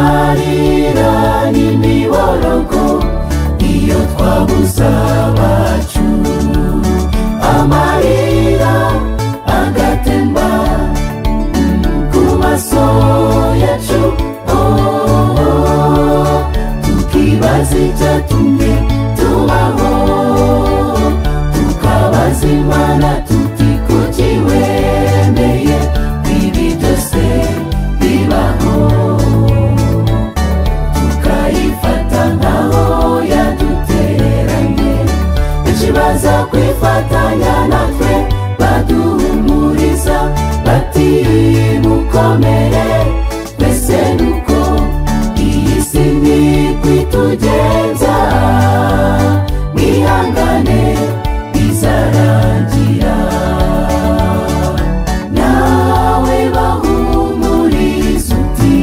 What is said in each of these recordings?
amarira n'imiborogo iyo twabuze abacu, amarira agatemba ku maso yacu, tukibaza icyatumye tubaho, tukabaza Imana tuti kuki wemeye ibi byose bibaho, tukayifata nkaho yadutereranye. Benshi baza kwifatanya natwe baduhumuriza bati mukomere, twese nuko iyi si niko itugenza, mwihangane bizarangira. Nawe bahumuriza uti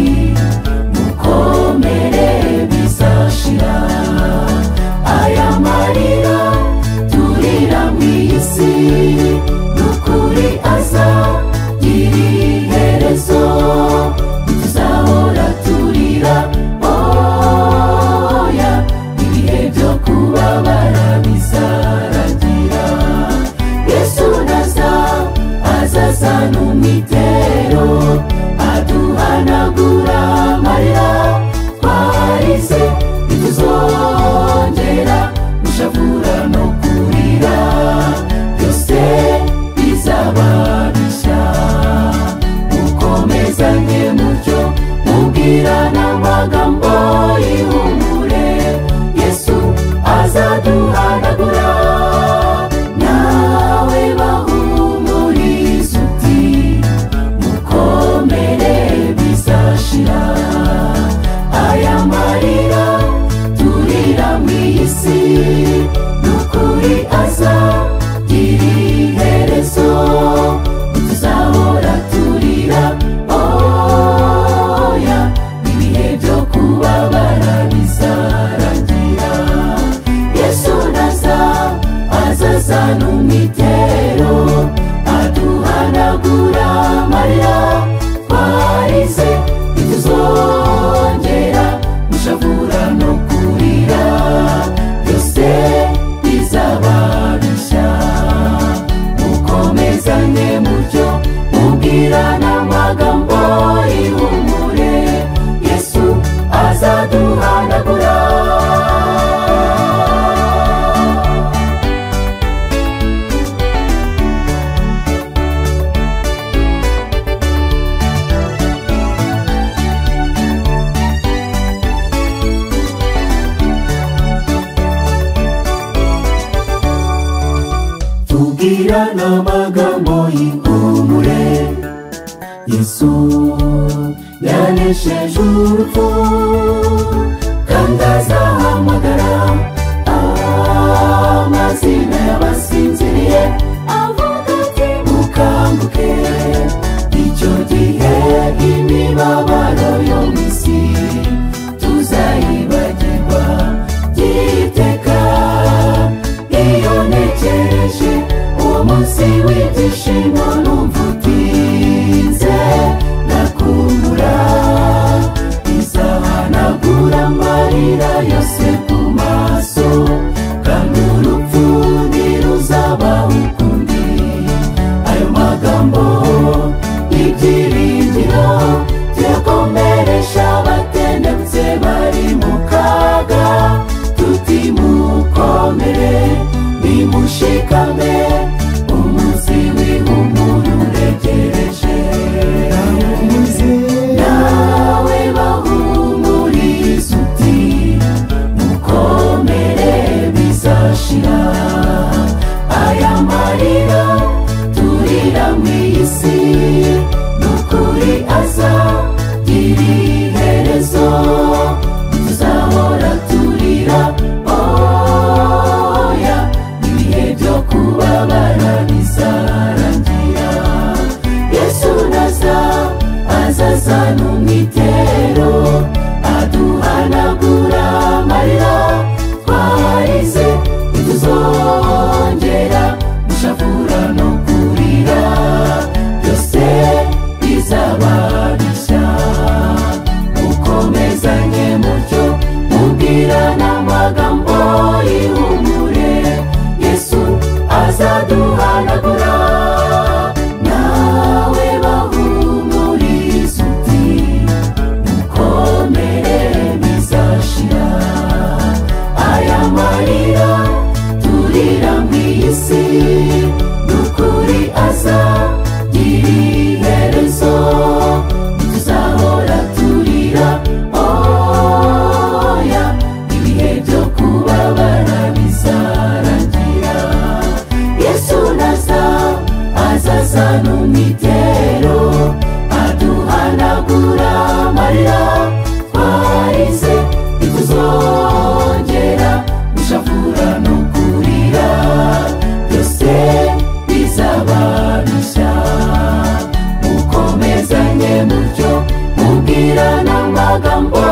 mukomere bizashira, aya marira turira mw'isi nukuri azagira iherezo, tuzahora turira oya, ibihe byo kubabara bizarangira. Yesu naza azazana umwitero, aduhanagura amarira twarize, ntituzongera gushavura no kurira, byose bizaba bishya. Mukomezanye mutyo mubwirana amagambo y'ihumure, Yesu azaduhanagura. Nawe bahumuriza uti mukomere bizashira, aya marira turira mw'isi nukuri azagira iherezo, tuzahora turira oya, ibihe byo kubabara bizarangira. Yesu naza azazana umwitero, aduhanagura amarira twarize, ntituzongera gushavura no kurira, byose bizaba bishya. Mukomezanye mutyo mubwirana amagambo y'ihumure, Yesu azaduhanagura. Tubwirana amagambo y'ihumure, Yesu yanesheje urupfu kandi azahamagara amazina y'abasinziriye, avuga ati mukanguke. Icyo gihe imibabaro yo mu isi tuzayibagirwa by'iteka. Iyo ntekereje uwo munsi w'ibyishimo numva utinze, nakumbura asa n'umwitero aduhanagura amarira twarize ntituzongera gushavura no kurira byose bizaba bishya mukomezanye mutyo mubwirana amagambo